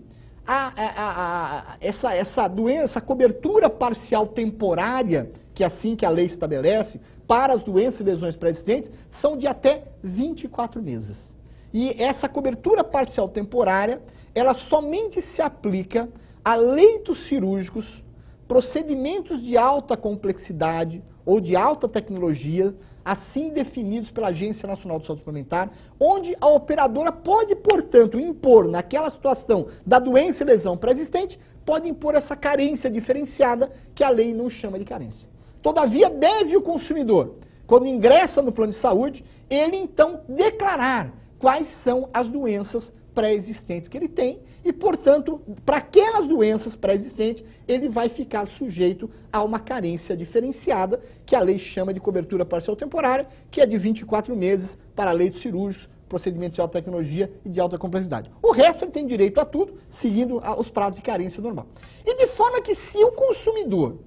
essa doença, cobertura parcial temporária, que é assim que a lei estabelece, para as doenças e lesões pré-existentes, são de até 24 meses. E essa cobertura parcial temporária, ela somente se aplica a leitos cirúrgicos, procedimentos de alta complexidade ou de alta tecnologia, assim definidos pela Agência Nacional de Saúde Suplementar, onde a operadora pode, portanto, impor, naquela situação da doença e lesão pré-existente, pode impor essa carência diferenciada que a lei não chama de carência. Todavia, deve o consumidor, quando ingressa no plano de saúde, ele então declarar quais são as doenças pré-existentes que ele tem e, portanto, para aquelas doenças pré-existentes, ele vai ficar sujeito a uma carência diferenciada, que a lei chama de cobertura parcial temporária, que é de 24 meses para leitos cirúrgicos, procedimentos de alta tecnologia e de alta complexidade. O resto ele tem direito a tudo, seguindo os prazos de carência normal. E de forma que, se o consumidor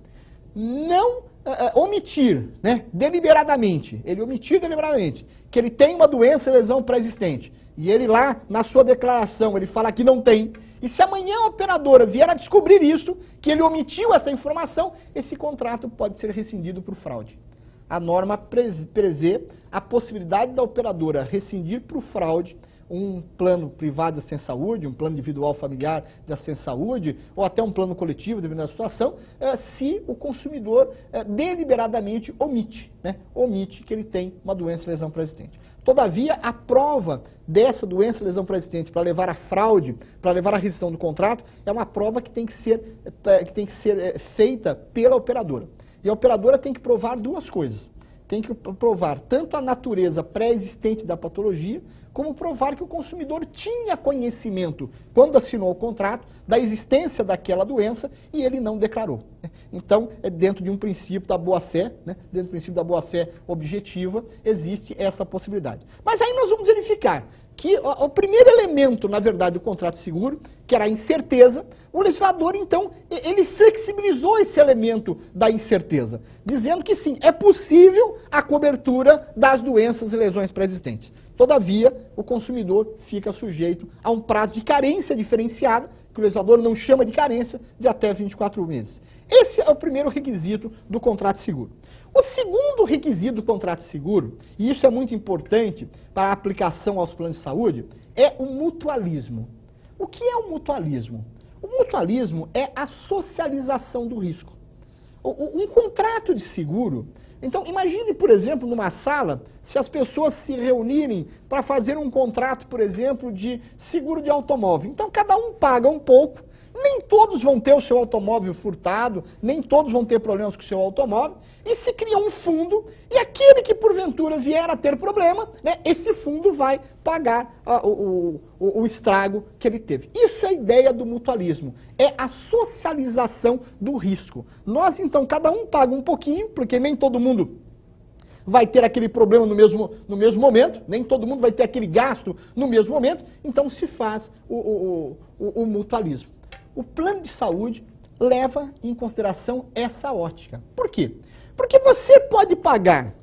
não omitir, deliberadamente, que ele tem uma doença e lesão pré-existente, e ele lá, na sua declaração, ele fala que não tem, e se amanhã a operadora vier a descobrir isso, que ele omitiu essa informação, esse contrato pode ser rescindido por fraude. A norma prevê a possibilidade da operadora rescindir por fraude um plano privado de assistência à saúde, um plano individual familiar de assistência à saúde, ou até um plano coletivo, dependendo da situação, se o consumidor deliberadamente omite que ele tem uma doença e lesão pré-existente. Todavia, a prova dessa doença e lesão pré-existente para levar à fraude, para levar à rescisão do contrato, é uma prova que tem que ser feita pela operadora. E a operadora tem que provar duas coisas. Tem que provar tanto a natureza pré-existente da patologia, como provar que o consumidor tinha conhecimento, quando assinou o contrato, da existência daquela doença e ele não declarou. Então, dentro de um princípio da boa-fé, dentro do princípio da boa-fé objetiva, existe essa possibilidade. Mas aí nós vamos verificar que o primeiro elemento, na verdade, do contrato seguro, que era a incerteza, o legislador, então, ele flexibilizou esse elemento da incerteza, dizendo que sim, é possível a cobertura das doenças e lesões pré-existentes. Todavia, o consumidor fica sujeito a um prazo de carência diferenciado, que o legislador não chama de carência, de até 24 meses. Esse é o primeiro requisito do contrato de seguro. O segundo requisito do contrato de seguro, e isso é muito importante para a aplicação aos planos de saúde, é o mutualismo. O que é o mutualismo? O mutualismo é a socialização do risco. Um contrato de seguro, então imagine, por exemplo, numa sala, se as pessoas se reunirem para fazer um contrato, por exemplo, de seguro de automóvel. Então cada um paga um pouco, nem todos vão ter o seu automóvel furtado, nem todos vão ter problemas com o seu automóvel, e se cria um fundo, e aquele que porventura vier a ter problema, né, esse fundo vai pagar o estrago que ele teve. Isso é a ideia do mutualismo, é a socialização do risco. Nós, então, cada um paga um pouquinho, porque nem todo mundo vai ter aquele problema no mesmo momento, nem todo mundo vai ter aquele gasto no mesmo momento, então se faz o mutualismo. O plano de saúde leva em consideração essa ótica. Por quê? Porque você pode pagar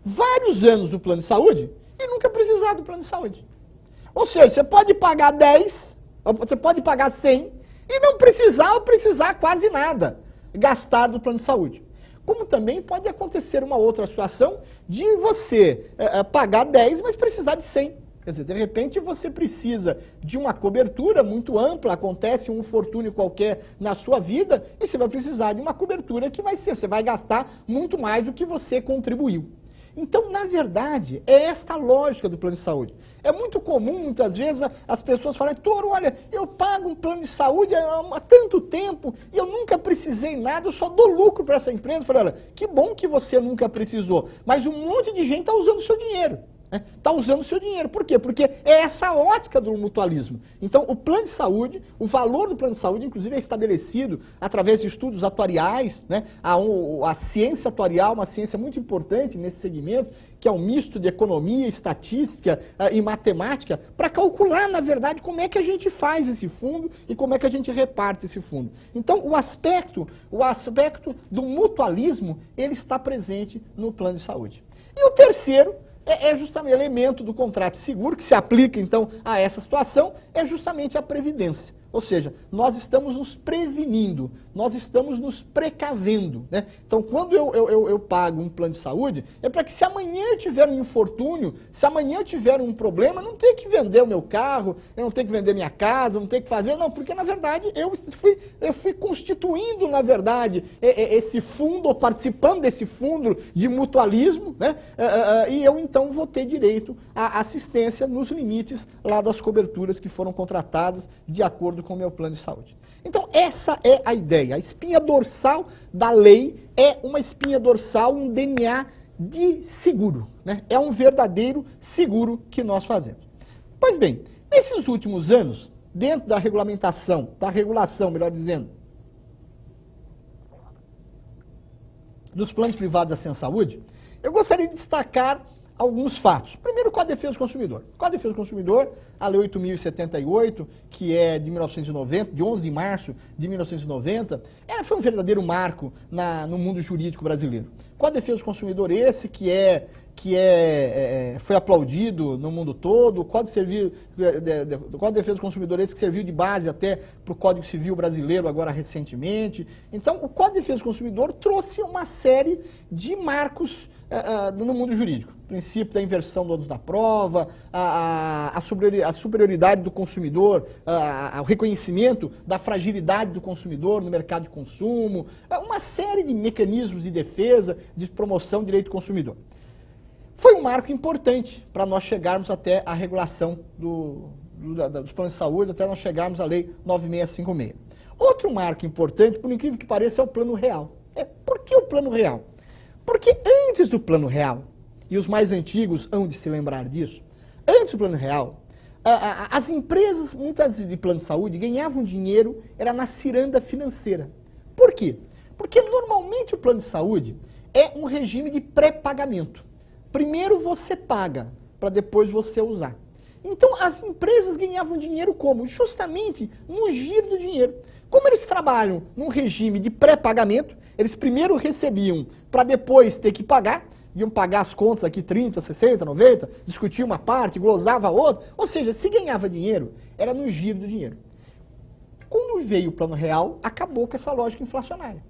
vários anos do plano de saúde e nunca precisar do plano de saúde. Ou seja, você pode pagar 10, você pode pagar 100 e não precisar ou precisar quase nada gastar do plano de saúde. Como também pode acontecer uma outra situação de você pagar 10, mas precisar de 100. Quer dizer, de repente você precisa de uma cobertura muito ampla, acontece um infortúnio qualquer na sua vida e você vai precisar de uma cobertura que você vai gastar muito mais do que você contribuiu. Então, na verdade, é esta a lógica do plano de saúde. É muito comum, muitas vezes, as pessoas falam, Toro, olha, eu pago um plano de saúde há tanto tempo e eu nunca precisei nada, eu só dou lucro para essa empresa. Eu falei, olha, que bom que você nunca precisou, mas um monte de gente está usando o seu dinheiro. Está usando o seu dinheiro. Por quê? Porque é essa a ótica do mutualismo. Então, o plano de saúde, o valor do plano de saúde, inclusive, é estabelecido através de estudos atuariais, né? A ciência atuarial, uma ciência muito importante nesse segmento, que é um misto de economia, estatística e matemática, para calcular, na verdade, como é que a gente faz esse fundo e como é que a gente reparte esse fundo. Então, o aspecto do mutualismo, ele está presente no plano de saúde. E o terceiro é justamente o elemento do contrato de seguro, que se aplica, então, a essa situação, é justamente a previdência. Ou seja, nós estamos nos prevenindo, nós estamos nos precavendo, né? Então, quando eu pago um plano de saúde, é para que se amanhã eu tiver um infortúnio, se amanhã eu tiver um problema, eu não tenho que vender o meu carro, eu não tenho que vender minha casa, eu não tenho que fazer, não, porque, na verdade, eu fui constituindo, na verdade, esse fundo, ou participando desse fundo de mutualismo, né? E eu, então, vou ter direito à assistência nos limites lá das coberturas que foram contratadas de acordo com o meu plano de saúde. Então, essa é a ideia. A espinha dorsal da lei é uma espinha dorsal, um DNA de seguro, né? É um verdadeiro seguro que nós fazemos. Pois bem, nesses últimos anos, dentro da regulação, melhor dizendo, dos planos privados da Ciência Saúde, eu gostaria de destacar alguns fatos. Primeiro, o Código de Defesa do Consumidor. O Código de Defesa do Consumidor, a Lei 8.078, que é de 1990, de 11 de março de 1990, foi um verdadeiro marco no mundo jurídico brasileiro. O Código de Defesa do Consumidor esse foi aplaudido no mundo todo, o Código de Defesa do Consumidor esse que serviu de base até para o Código Civil brasileiro agora recentemente. Então, o Código de Defesa do Consumidor trouxe uma série de marcos no mundo jurídico. O princípio da inversão do ônus da prova, a superioridade do consumidor, o reconhecimento da fragilidade do consumidor no mercado de consumo, uma série de mecanismos de defesa, de promoção do direito do consumidor. Foi um marco importante para nós chegarmos até a regulação dos planos de saúde, até nós chegarmos à Lei 9656. Outro marco importante, por incrível que pareça, é o Plano Real. Por que o Plano Real? Porque antes do Plano Real, e os mais antigos hão de se lembrar disso, antes do Plano Real, as empresas, muitas vezes de plano de saúde, ganhavam dinheiro, era na ciranda financeira. Por quê? Porque normalmente o plano de saúde é um regime de pré-pagamento. Primeiro você paga, para depois você usar. Então as empresas ganhavam dinheiro como? Justamente no giro do dinheiro. Como eles trabalham num regime de pré-pagamento, eles primeiro recebiam para depois ter que pagar, iam pagar as contas aqui 30, 60, 90, discutia uma parte, glosava a outra. Ou seja, se ganhava dinheiro, era no giro do dinheiro. Quando veio o Plano Real, acabou com essa lógica inflacionária.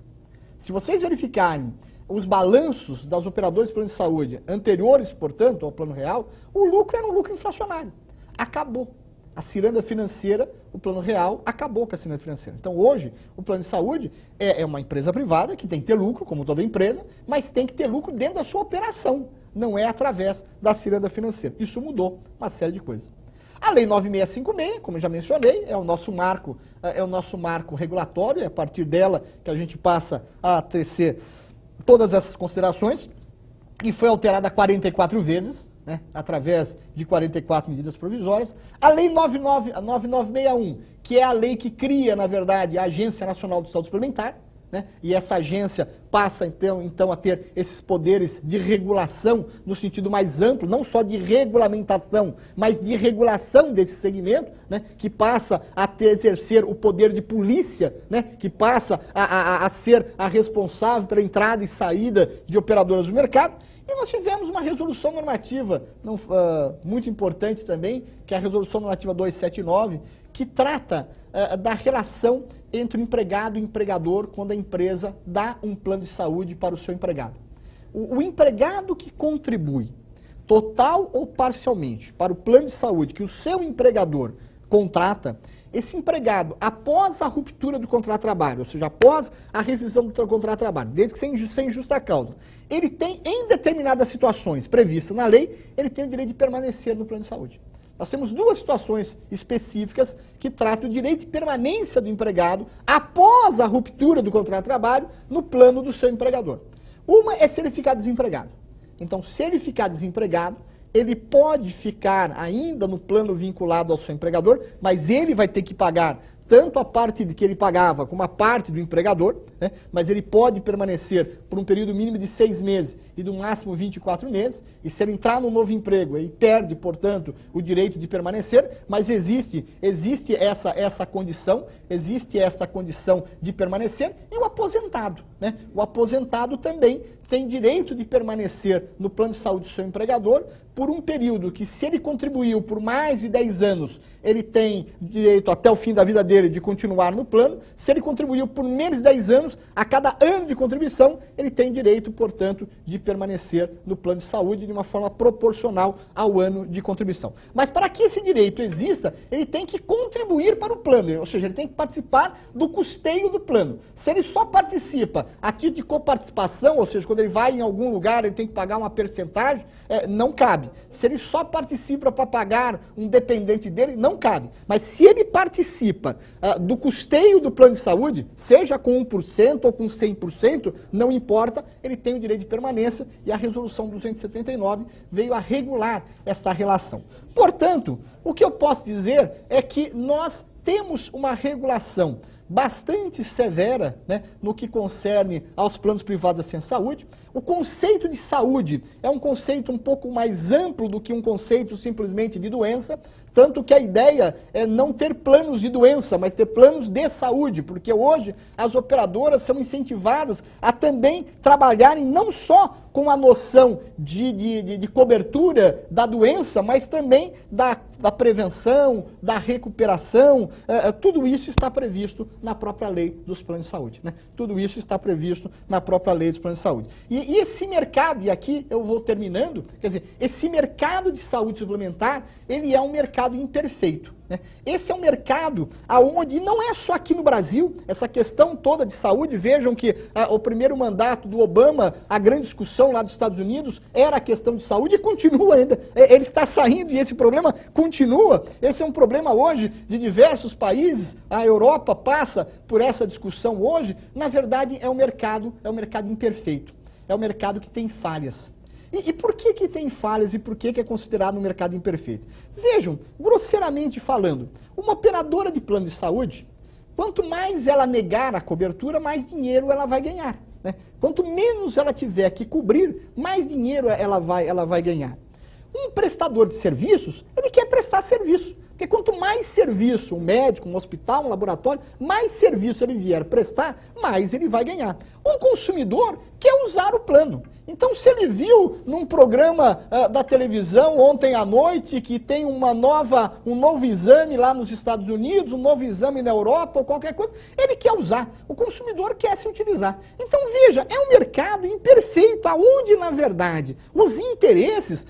Se vocês verificarem os balanços das operadoras de plano de saúde anteriores, portanto, ao Plano Real, o lucro era um lucro inflacionário. Acabou. A ciranda financeira, o Plano Real, acabou com a ciranda financeira. Então, hoje, o plano de saúde é uma empresa privada que tem que ter lucro, como toda empresa, mas tem que ter lucro dentro da sua operação, não é através da ciranda financeira. Isso mudou uma série de coisas. A Lei 9656, como eu já mencionei, é o nosso marco regulatório, é a partir dela que a gente passa a tecer todas essas considerações, e foi alterada 44 vezes, né, através de 44 medidas provisórias. A Lei 9961, que é a lei que cria, na verdade, a Agência Nacional de Saúde Suplementar, né, e essa agência passa, então, a ter esses poderes de regulação no sentido mais amplo, não só de regulamentação, mas de regulação desse segmento, né, que passa a exercer o poder de polícia, né, que passa a ser a responsável pela entrada e saída de operadoras do mercado. E nós tivemos uma resolução normativa muito importante também, que é a Resolução Normativa 279, que trata da relação entre o empregado e o empregador quando a empresa dá um plano de saúde para o seu empregado. O empregado que contribui, total ou parcialmente, para o plano de saúde que o seu empregador contrata, esse empregado, após a ruptura do contrato de trabalho, ou seja, após a rescisão do contrato de trabalho, desde que sem justa causa, ele tem, em determinadas situações previstas na lei, ele tem o direito de permanecer no plano de saúde. Nós temos duas situações específicas que tratam o direito de permanência do empregado após a ruptura do contrato de trabalho no plano do seu empregador. Uma é se ele ficar desempregado. Então, se ele ficar desempregado, ele pode ficar ainda no plano vinculado ao seu empregador, mas ele vai ter que pagar tanto a parte que ele pagava como a parte do empregador, né? Mas ele pode permanecer por um período mínimo de 6 meses e no máximo 24 meses, e se ele entrar no novo emprego, ele perde, portanto, o direito de permanecer, mas existe essa condição de permanecer, e o aposentado, né? O aposentado também tem direito de permanecer no plano de saúde do seu empregador por um período que, se ele contribuiu por mais de 10 anos, ele tem direito até o fim da vida dele de continuar no plano. Se ele contribuiu por menos de 10 anos, a cada ano de contribuição, ele tem direito, portanto, de permanecer no plano de saúde de uma forma proporcional ao ano de contribuição. Mas para que esse direito exista, ele tem que contribuir para o plano, ou seja, ele tem que participar do custeio do plano. Se ele só participa a título de coparticipação, ou seja, quando ele vai em algum lugar, ele tem que pagar uma percentagem, não cabe. Se ele só participa para pagar um dependente dele, não cabe. Mas se ele participa do custeio do plano de saúde, seja com 1% ou com 100%, não importa, ele tem o direito de permanência, e a Resolução 279 veio a regular essa relação. Portanto, o que eu posso dizer é que nós temos uma regulação bastante severa, né, no que concerne aos planos privados de saúde. O conceito de saúde é um conceito um pouco mais amplo do que um conceito simplesmente de doença, tanto que a ideia é não ter planos de doença, mas ter planos de saúde, porque hoje as operadoras são incentivadas a também trabalharem não só com a noção de cobertura da doença, mas também da prevenção, da recuperação. Tudo isso está previsto na própria lei dos planos de saúde, né? Tudo isso está previsto na própria lei dos planos de saúde. E esse mercado, e aqui eu vou terminando, quer dizer, esse mercado de saúde suplementar, ele é um mercado imperfeito, né? Esse é um mercado onde não é só aqui no Brasil, essa questão toda de saúde. Vejam que o primeiro mandato do Obama, a grande discussão lá dos Estados Unidos era a questão de saúde, e continua ainda. Ele está saindo e esse problema continua. Esse é um problema hoje de diversos países. A Europa passa por essa discussão hoje. Na verdade, é um mercado imperfeito. É um mercado que tem falhas. E por que tem falhas e por que é considerado um mercado imperfeito? Vejam, grosseiramente falando, uma operadora de plano de saúde, quanto mais ela negar a cobertura, mais dinheiro ela vai ganhar, né? Quanto menos ela tiver que cobrir, mais dinheiro ela vai ganhar. Um prestador de serviços, ele quer prestar serviço. Porque quanto mais serviço um médico, um hospital, um laboratório, mais serviço ele vier prestar, mais ele vai ganhar. Um consumidor quer usar o plano. Então, se ele viu num programa da televisão ontem à noite que tem um novo exame lá nos Estados Unidos, um novo exame na Europa ou qualquer coisa, ele quer usar. O consumidor quer se utilizar. Então, veja, é um mercado imperfeito, aonde, na verdade, os interesses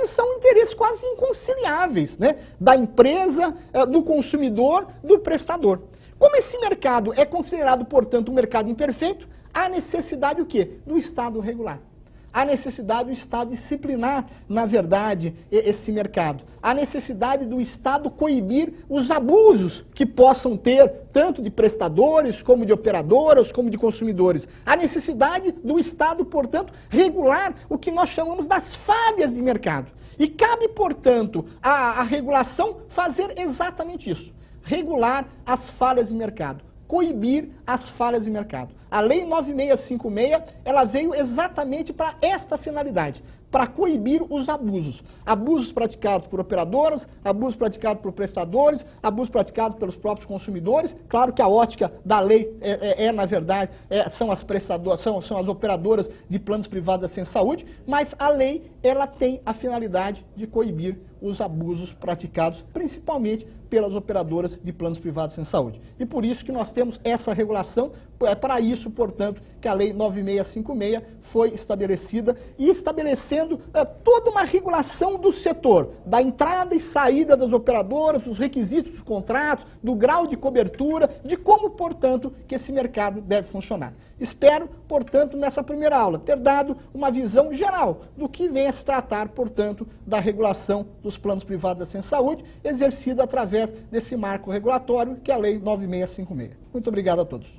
são interesses quase inconciliáveis, né? Da empresa, do consumidor, do prestador. Como esse mercado é considerado, portanto, um mercado imperfeito, há necessidade o quê? Do Estado regular. Há necessidade do Estado disciplinar, na verdade, esse mercado. Há necessidade do Estado coibir os abusos que possam ter, tanto de prestadores, como de operadoras, como de consumidores. Há necessidade do Estado, portanto, regular o que nós chamamos das falhas de mercado. E cabe, portanto, à regulação fazer exatamente isso. Regular as falhas de mercado. Coibir as falhas de mercado. A Lei 9656, ela veio exatamente para esta finalidade, para coibir os abusos. Abusos praticados por operadoras, abusos praticados por prestadores, abusos praticados pelos próprios consumidores. Claro que a ótica da lei na verdade, são as prestadoras, são as operadoras de planos privados de assistência à saúde, mas a lei, ela tem a finalidade de coibir os abusos praticados, principalmente pelas operadoras de planos privados de saúde. E por isso que nós temos essa regulação, é para isso, portanto, que a Lei 9656 foi estabelecida e estabelecendo toda uma regulação do setor, da entrada e saída das operadoras, dos requisitos dos contratos, do grau de cobertura, de como, portanto, que esse mercado deve funcionar. Espero, portanto, nessa primeira aula, ter dado uma visão geral do que vem a se tratar, portanto, da regulação dos planos privados de assistência à saúde, exercida através desse marco regulatório que é a Lei 9656. Muito obrigado a todos.